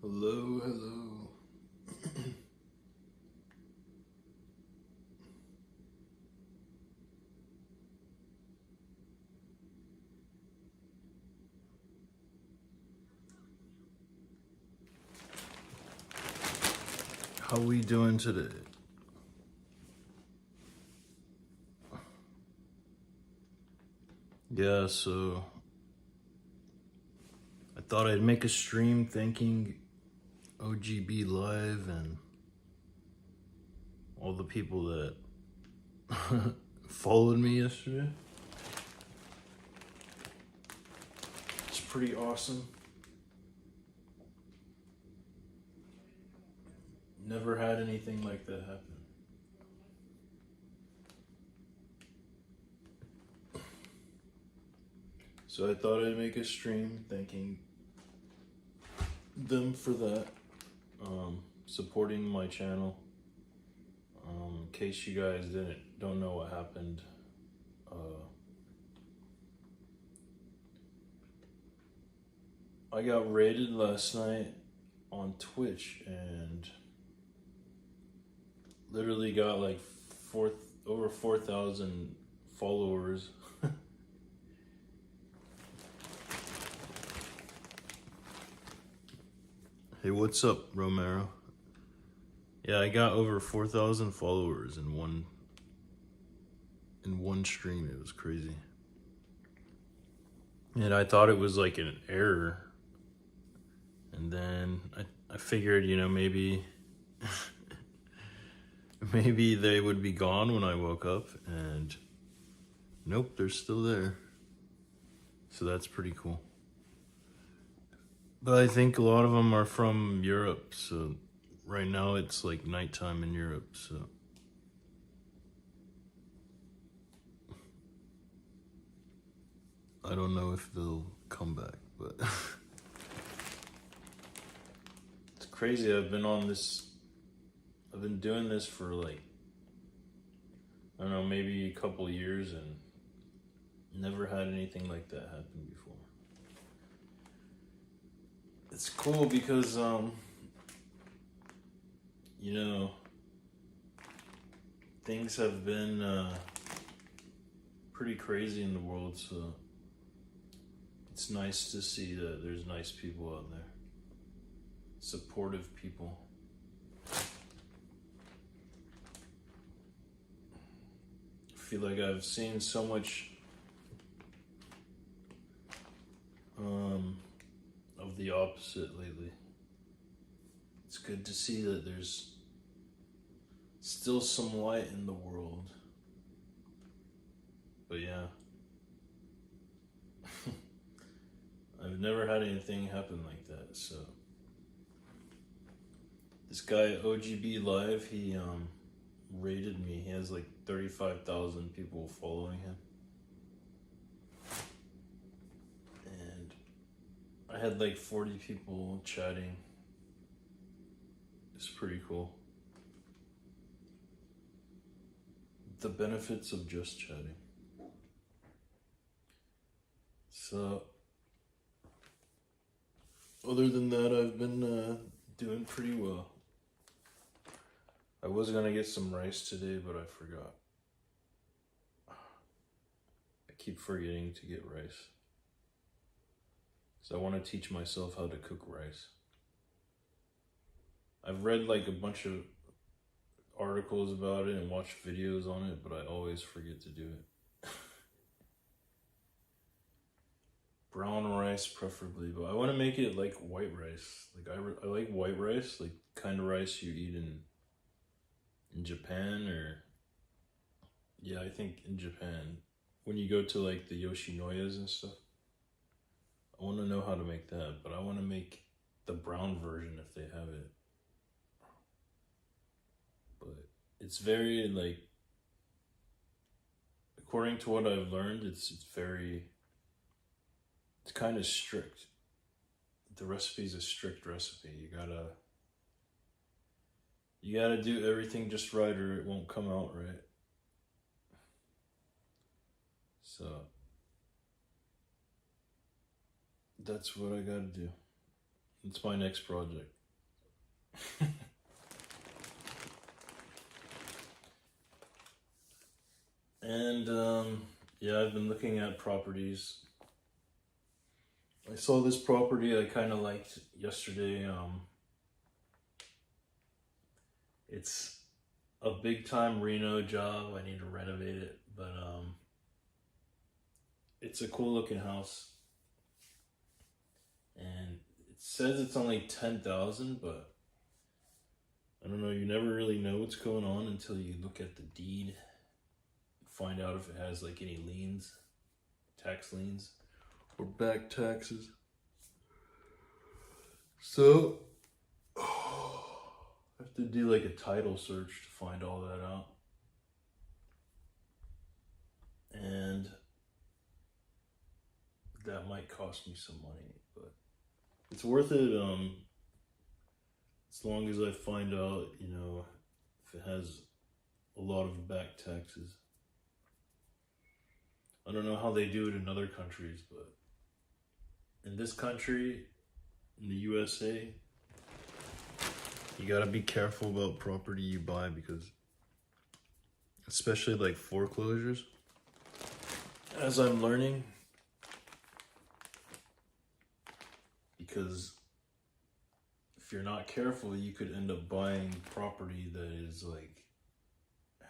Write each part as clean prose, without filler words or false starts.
Hello, hello. How we doing today? Yeah, so I thought I'd make a stream thanking OGB Live and all the people that followed me yesterday. It's pretty awesome. Never had anything like that happen. So I thought I'd make a stream thanking them for that, supporting my channel. In case you guys don't know what happened, I got raided last night on Twitch and literally got like over 4,000 followers. Hey, what's up, Romero? Yeah, I got over 4,000 followers in one stream. It was crazy. And I thought it was like an error. And then I figured, maybe maybe they would be gone when I woke up, and nope, they're still there. So that's pretty cool. But I think a lot of them are from Europe, so right now it's like nighttime in Europe, so. I don't know if they'll come back, but. It's crazy, I've been doing this for like, I don't know, maybe a couple years and never had anything like that happen before. It's cool because, things have been pretty crazy in the world, so it's nice to see that there's nice people out there, supportive people. I feel like I've seen so much of the opposite lately. It's good to see that there's still some light in the world. But yeah. I've never had anything happen like that, so. This guy, OGB Live, he rated me. He has like 35,000 people following him. And I had like 40 people chatting. It's pretty cool. The benefits of just chatting. So, other than that, I've been doing pretty well. I was gonna get some rice today, but I forgot. I keep forgetting to get rice. So I want to teach myself how to cook rice. I've read like a bunch of articles about it and watched videos on it, but I always forget to do it. Brown rice preferably, but I want to make it like white rice. Like I like white rice, like kind of rice you eat in Japan, or yeah, I think in Japan when you go to like the Yoshinoyas and stuff. I want to know how to make that, but I want to make the brown version if they have it. But it's very like, according to what I've learned, it's kind of strict. The recipe's a strict recipe. You gotta do everything just right or it won't come out right. So that's what I gotta do. It's my next project. And yeah, I've been looking at properties. I saw this property I kind of liked yesterday. It's a big time Reno job. I need to renovate it, but it's a cool looking house. And it says it's only 10,000, but I don't know. You never really know what's going on until you look at the deed, find out if it has like any liens, tax liens, or back taxes. So I have to do like a title search to find all that out. And that might cost me some money, but it's worth it as long as I find out, you know, if it has a lot of back taxes. I don't know how they do it in other countries, but in this country, in the USA, you gotta be careful about property you buy, because especially like foreclosures, as I'm learning, because if you're not careful, you could end up buying property that is like,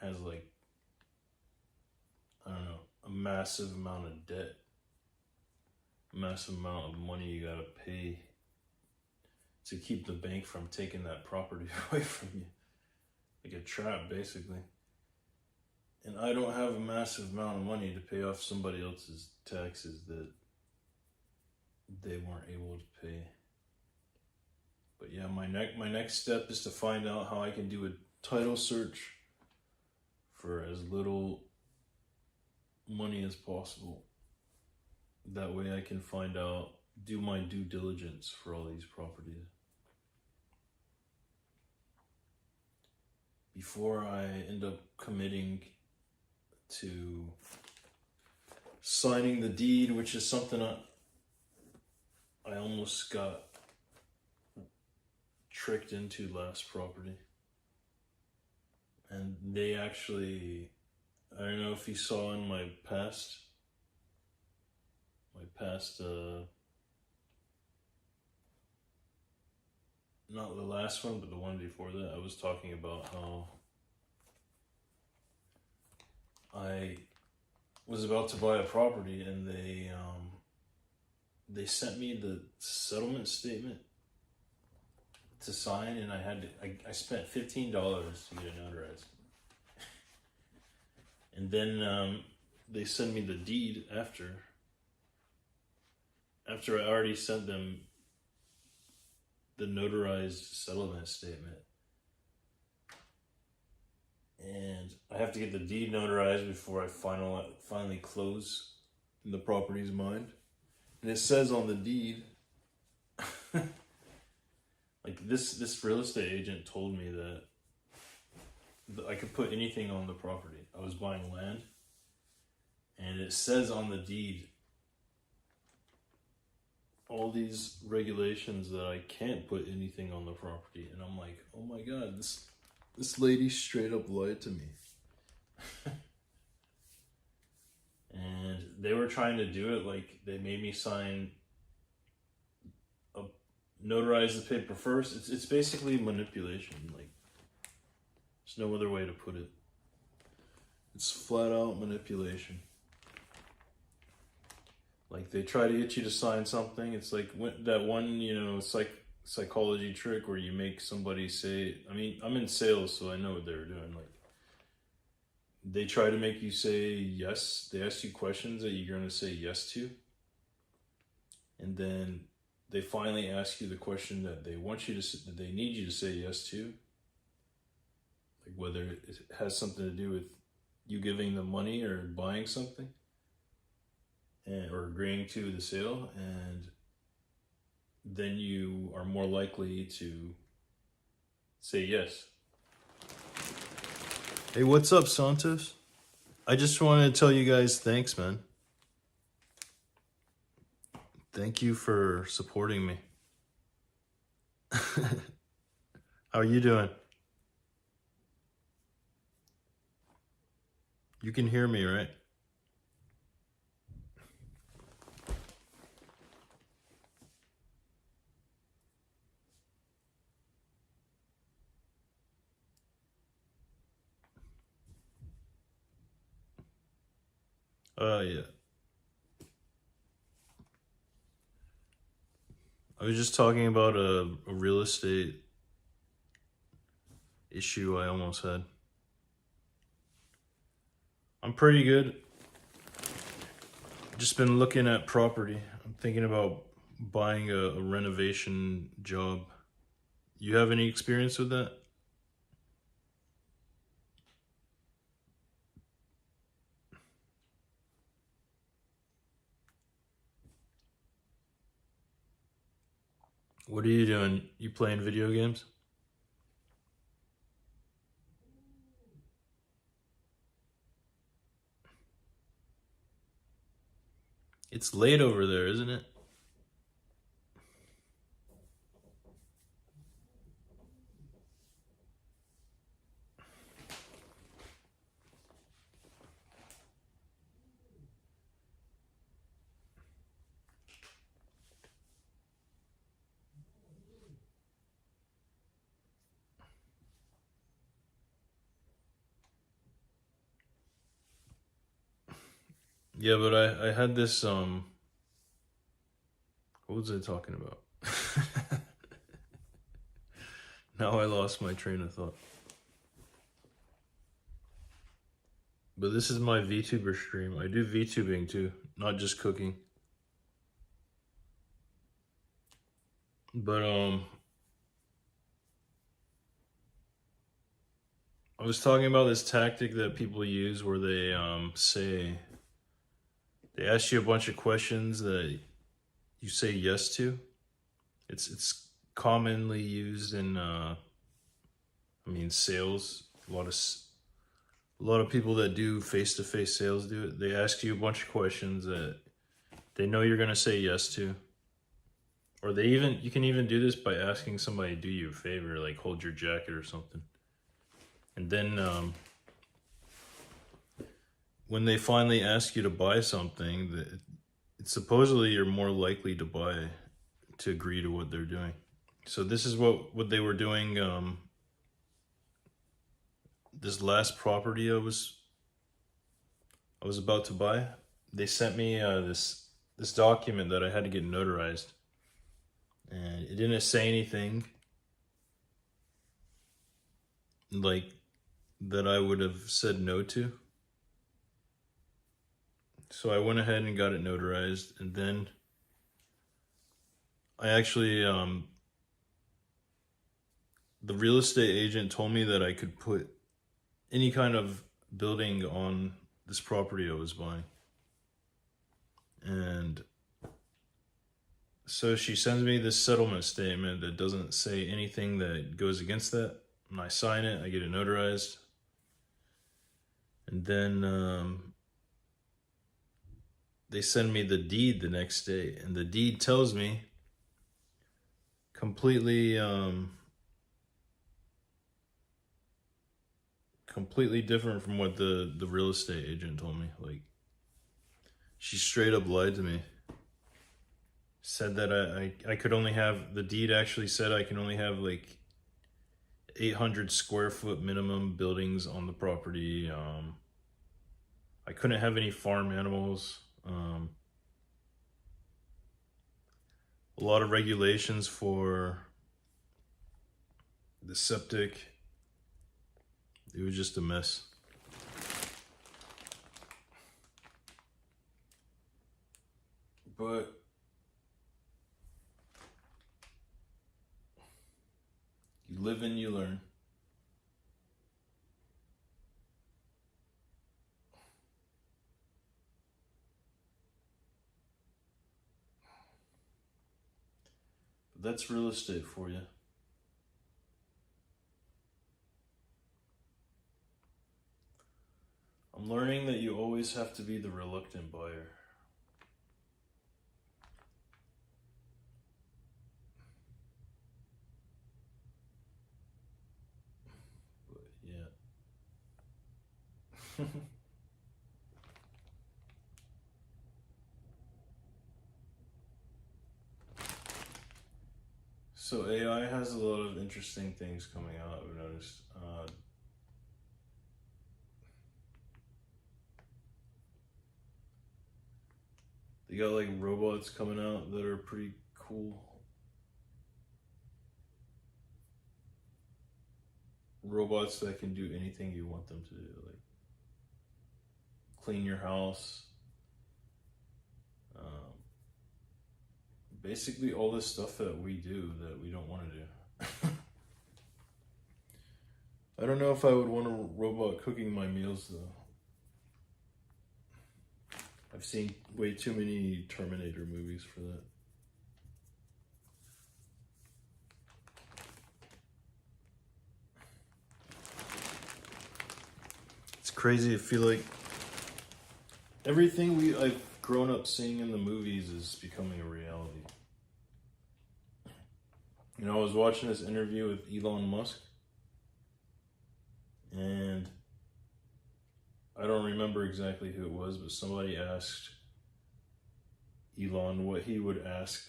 has like, I don't know, a massive amount of debt, massive amount of money you gotta pay to keep the bank from taking that property away from you. Like a trap, basically. And I don't have a massive amount of money to pay off somebody else's taxes that they weren't able to pay. But yeah, my next step is to find out how I can do a title search for as little money as possible. That way I can find out, do my due diligence for all these properties before I end up committing to signing the deed, which is something I almost got tricked into last property. And they actually, I don't know if you saw in my past, not the last one, but the one before that, I was talking about how I was about to buy a property and they sent me the settlement statement to sign, and I spent $15 to get it notarized. And then they send me the deed after I already sent them the notarized settlement statement. And I have to get the deed notarized before I finally close the property's mine. And it says on the deed, like this real estate agent told me that I could put anything on the property. I was buying land, and it says on the deed all these regulations that I can't put anything on the property. And I'm like, oh my God, this lady straight up lied to me. And they were trying to do it, like they made me notarize the paper first. It's basically manipulation. Like, there's no other way to put it. It's flat out manipulation. Like, they try to get you to sign something. It's like that one, psychology trick where you make somebody say, I mean, I'm in sales, so I know what they were doing. Like, they try to make you say yes. They ask you questions that you're going to say yes to. And then they finally ask you the question that they need you to say yes to. Like, whether it has something to do with you giving them money or buying something. Or agreeing to the sale, and then you are more likely to say yes. Hey, what's up, Santos? I just wanted to tell you guys thanks, man. Thank you for supporting me. How are you doing? You can hear me, right? Yeah. I was just talking about a real estate issue I almost had. I'm pretty good. Just been looking at property. I'm thinking about buying a renovation job. You have any experience with that? What are you doing? You playing video games? It's late over there, isn't it? Yeah, but I had this what was I talking about? Now I lost my train of thought. But this is my VTuber stream. I do VTubing too, not just cooking. But I was talking about this tactic that people use where they they ask you a bunch of questions that you say yes to. It's commonly used in sales. A lot of people that do face-to-face sales do it. They ask you a bunch of questions that they know you're gonna say yes to. Or you can even do this by asking somebody to do you a favor, like hold your jacket or something. And then when they finally ask you to buy something, it's supposedly you're more likely to agree to what they're doing. So this is what they were doing. This last property I was about to buy, they sent me this document that I had to get notarized, and it didn't say anything like that I would have said no to. So I went ahead and got it notarized, and then I actually the real estate agent told me that I could put any kind of building on this property I was buying. And so she sends me this settlement statement that doesn't say anything that goes against that. And I sign it, I get it notarized. And then they send me the deed the next day. And the deed tells me completely different from what the real estate agent told me. Like, she straight up lied to me. Said that I could only have, the deed actually said I can only have like 800 square foot minimum buildings on the property. I couldn't have any farm animals. A lot of regulations for the septic. It was just a mess. But you live and you learn. But that's real estate for you. I'm learning that you always have to be the reluctant buyer. So AI has a lot of interesting things coming out, I've noticed. They got like robots coming out that are pretty cool. Robots that can do anything you want them to do, like clean your house. Basically all this stuff that we do that we don't want to do. I don't know if I would want a robot cooking my meals though. I've seen way too many Terminator movies for that. It's crazy. I feel like everything I've grown up seeing in the movies is becoming a reality. You know, I was watching this interview with Elon Musk, and I don't remember exactly who it was, but somebody asked Elon what he would ask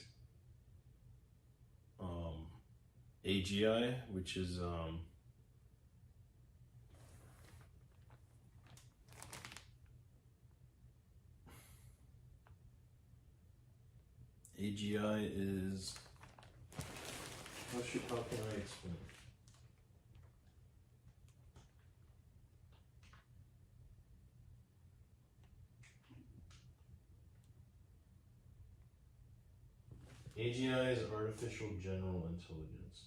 AGI, which is AGI is how can I explain it? AGI is artificial general intelligence.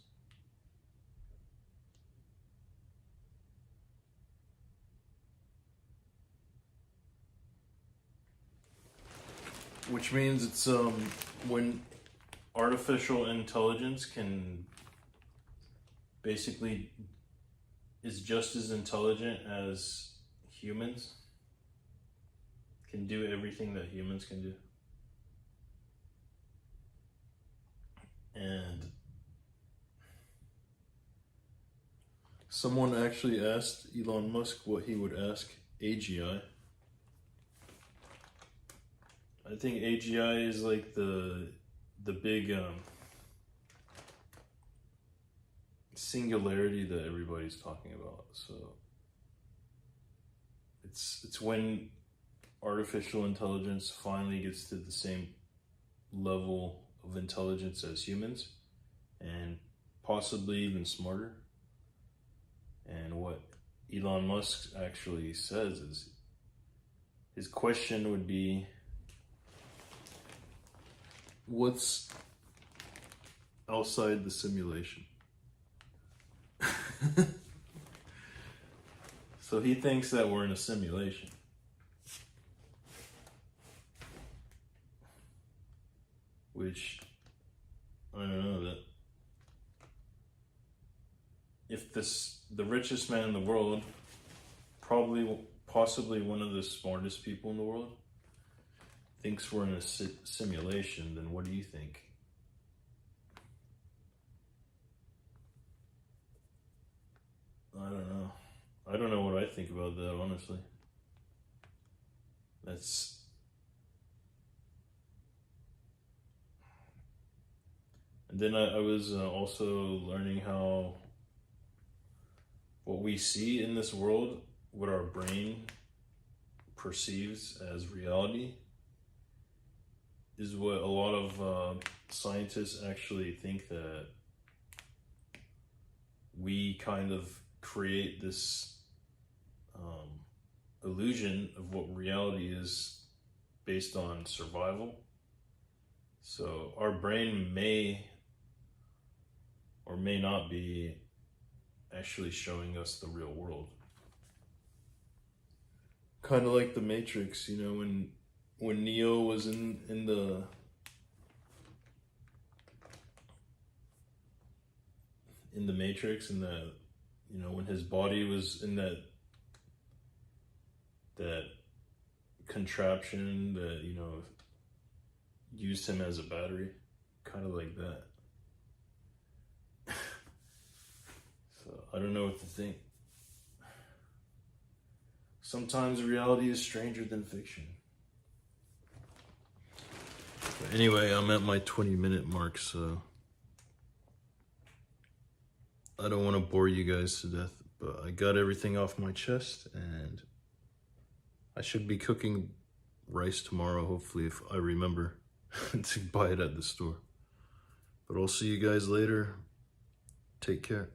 Which means it's when artificial intelligence can basically is just as intelligent as humans, can do everything that humans can do. And someone actually asked Elon Musk what he would ask AGI. I think AGI is like the big singularity that everybody's talking about. So it's when artificial intelligence finally gets to the same level of intelligence as humans, and possibly even smarter. And what Elon Musk actually says is, his question would be, what's outside the simulation? So he thinks that we're in a simulation. Which, I don't know, that if the richest man in the world, possibly one of the smartest people in the world, thinks we're in a simulation, then what do you think? I don't know. I don't know what I think about that, honestly. And then I was also learning how what we see in this world, what our brain perceives as reality, is what a lot of scientists actually think, that we kind of create this illusion of what reality is based on survival. So our brain may or may not be actually showing us the real world. Kind of like the Matrix, you know, when Neo was in the Matrix, and the, you know, when his body was in that contraption that, you know, used him as a battery, kind of like that. So I don't know what to think. sometimes reality is stranger than fiction. But anyway, I'm at my 20-minute mark, so I don't want to bore you guys to death, but I got everything off my chest, and I should be cooking rice tomorrow, hopefully, if I remember to buy it at the store. But I'll see you guys later. Take care.